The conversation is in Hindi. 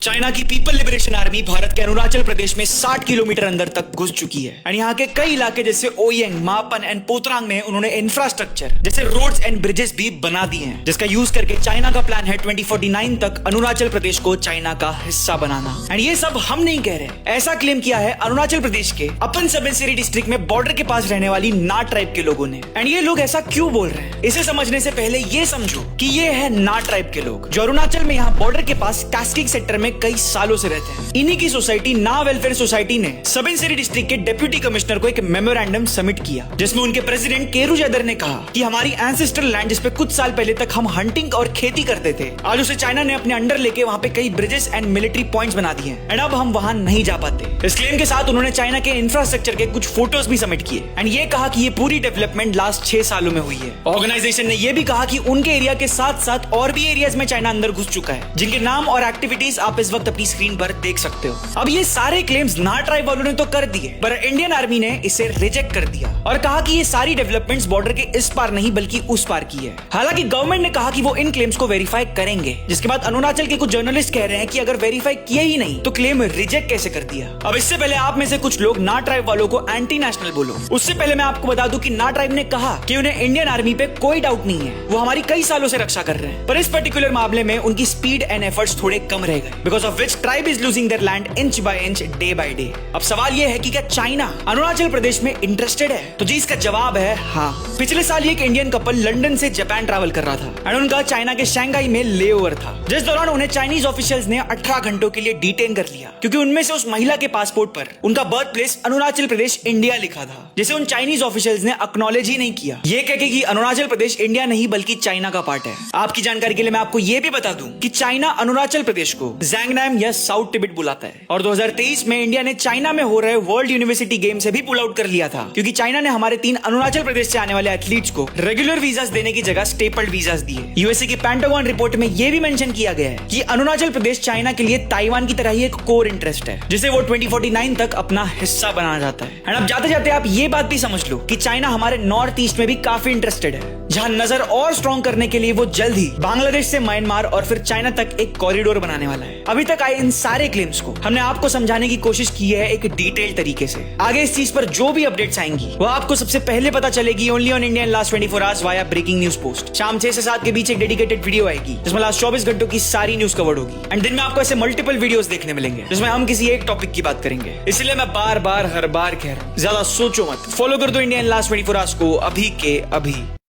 चाइना की पीपल लिबरेशन आर्मी भारत के अरुणाचल प्रदेश में 60 किलोमीटर अंदर तक घुस चुकी है और यहाँ के कई इलाके जैसे ओयंग, मापन एंड पोतरांग में उन्होंने इंफ्रास्ट्रक्चर जैसे रोड्स एंड ब्रिजेस भी बना दिए हैं, जिसका यूज करके चाइना का प्लान है 2049 तक अरुणाचल प्रदेश को चाइना का हिस्सा बनाना। एंड ये सब हम नहीं कह रहे, ऐसा क्लेम किया है अरुणाचल प्रदेश के अपन सबनसिरी डिस्ट्रिक्ट में बॉर्डर के पास रहने वाली ना ट्राइब के लोगों ने। एंड ये लोग ऐसा क्यों बोल रहे हैं, इसे समझने से पहले ये समझो कि ये है ना ट्राइब के लोग जो अरुणाचल में यहाँ बॉर्डर के पास टास्किंग सेक्टर में कई सालों से रहते हैं। इन्हीं की सोसाइटी ना वेलफेयर सोसाइटी ने सबनसिरी डिस्ट्रिक्ट के डिप्यूटी कमिश्नर को एक मेमोरेंडम सबमिट किया, जिसमें उनके प्रेसिडेंट केरू जैदर ने कहा कि हमारी एंसेस्ट्रल लैंड जिस पे कुछ साल पहले तक हम हंटिंग और खेती करते थे, आज उसे चाइना ने अपने अंडर लेके वहाँ पे कई ब्रिजेस एंड मिलिट्री पॉइंट्स बना दिए हैं एंड अब हम वहाँ नहीं जा पाते। इस क्लेम के साथ उन्होंने चाइना के इंफ्रास्ट्रक्चर के कुछ फोटोज भी सबमिट किए एंड ये कहा कि ये पूरी डेवलपमेंट लास्ट 6 सालों में हुई है। ऑर्गेनाइजेशन ने यह भी कहा कि उनके एरिया के साथ साथ और भी एरियाज में चाइना अंदर घुस चुका है, जिनके नाम और एक्टिविटीज आप इस वक्त अपनी स्क्रीन पर देख सकते हो। अब ये सारे क्लेम्स ना ट्राइब वालों ने तो कर दिए, पर इंडियन आर्मी ने इसे रिजेक्ट कर दिया और कहा कि ये सारी डेवलपमेंट्स बॉर्डर के इस पार नहीं बल्कि उस पार की है। हालांकि गवर्नमेंट ने कहा कि वो इन क्लेम्स को वेरीफाई करेंगे, जिसके बाद अरुणाचल के कुछ जर्नलिस्ट कह रहे हैं कि अगर वेरीफाई किया ही नहीं तो क्लेम रिजेक्ट कैसे कर दिया। अब इससे पहले आप में से कुछ लोग ना ट्राइब वालों को एंटी नेशनल बोलो, उससे पहले मैं आपको बता दूं कि ना ट्राइब ने कहा कि उन्हें इंडियन आर्मी पे कोई डाउट नहीं है, वो हमारी कई सालों से रक्षा कर रहे हैं, पर इस पर्टिकुलर मामले में उनकी स्पीड एंड एफर्ट्स थोड़े कम रह गए, because of which tribe is losing their land inch by inch, day by day. अब सवाल यह है कि क्या चाइना अरुणाचल प्रदेश में इंटरेस्टेड है? तो जी इसका जवाब है हाँ। पिछले साल एक इंडियन कपल लंदन से जापान ट्रैवल कर रहा था एंड उनका चाइना के शंघाई में लेओवर था, जिस दौरान उन्हें चाइनीज ऑफिशियल्स ने 18 घंटों के लिए डिटेन कर लिया, क्योंकि उनमें से उस महिला के पासपोर्ट पर उनका birth place Arunachal Pradesh India लिखा था, जिसे उन चाइनीज ऑफिशियल्स ने एक्नॉलेज ही नहीं किया, ये कह के कि अरुणाचल प्रदेश इंडिया नहीं बल्कि चाइना का पार्ट है। आपकी जानकारी के लिए मैं आपको ये भी बता दूं कि चाइना अरुणाचल प्रदेश को ज़ैंगनाम या साउथ तिब्बत बुलाता है और 2023 में इंडिया ने चाइना में हो रहे वर्ल्ड यूनिवर्सिटी गेम से भी पुल आउट कर लिया था, क्योंकि चाइना ने हमारे 3 अरुणाचल प्रदेश से आने वाले एथलीट्स को रेगुलर वीजास देने की जगह स्टेपल्ड वीजास दिए। यूएसए की पेंटागन रिपोर्ट में यह भी मेंशन किया गया है कि अरुणाचल प्रदेश चाइना के लिए ताइवान की तरह ही एक कोर इंटरेस्ट है, जिसे वो 2049 तक अपना हिस्सा बनाना चाहता है। एंड अब जाते जाते आप ये बात भी समझ लो कि चाइना हमारे नॉर्थ ईस्ट में भी काफी इंटरेस्टेड है, जहां नजर और स्ट्रॉन्ग करने के लिए वो जल्द ही बांग्लादेश से म्यांमार और फिर चाइना तक एक कॉरिडोर बनाने वाला है। अभी तक आए इन सारे क्लेम्स को हमने आपको समझाने की कोशिश की है एक डिटेल तरीके से। आगे इस चीज पर जो भी अपडेट्स आएंगी वो आपको सबसे पहले पता चलेगी only on Indian last 24 hours via breaking news post. शाम 6 से 7 के बीच एक डेडिकेटेड वीडियो आएगी जिसमें लास्ट 24 घंटों की सारी न्यूज कवर्ड होगी एंड दिन में आपको ऐसे मल्टीपल वीडियोस देखने मिलेंगे जिसमें हम किसी एक टॉपिक की बात करेंगे। इसलिए मैं बार बार हर बार कह रहा हूं, ज्यादा सोचो मत, फॉलो कर दो इंडियन लास्ट 24 आवर्स को अभी के अभी।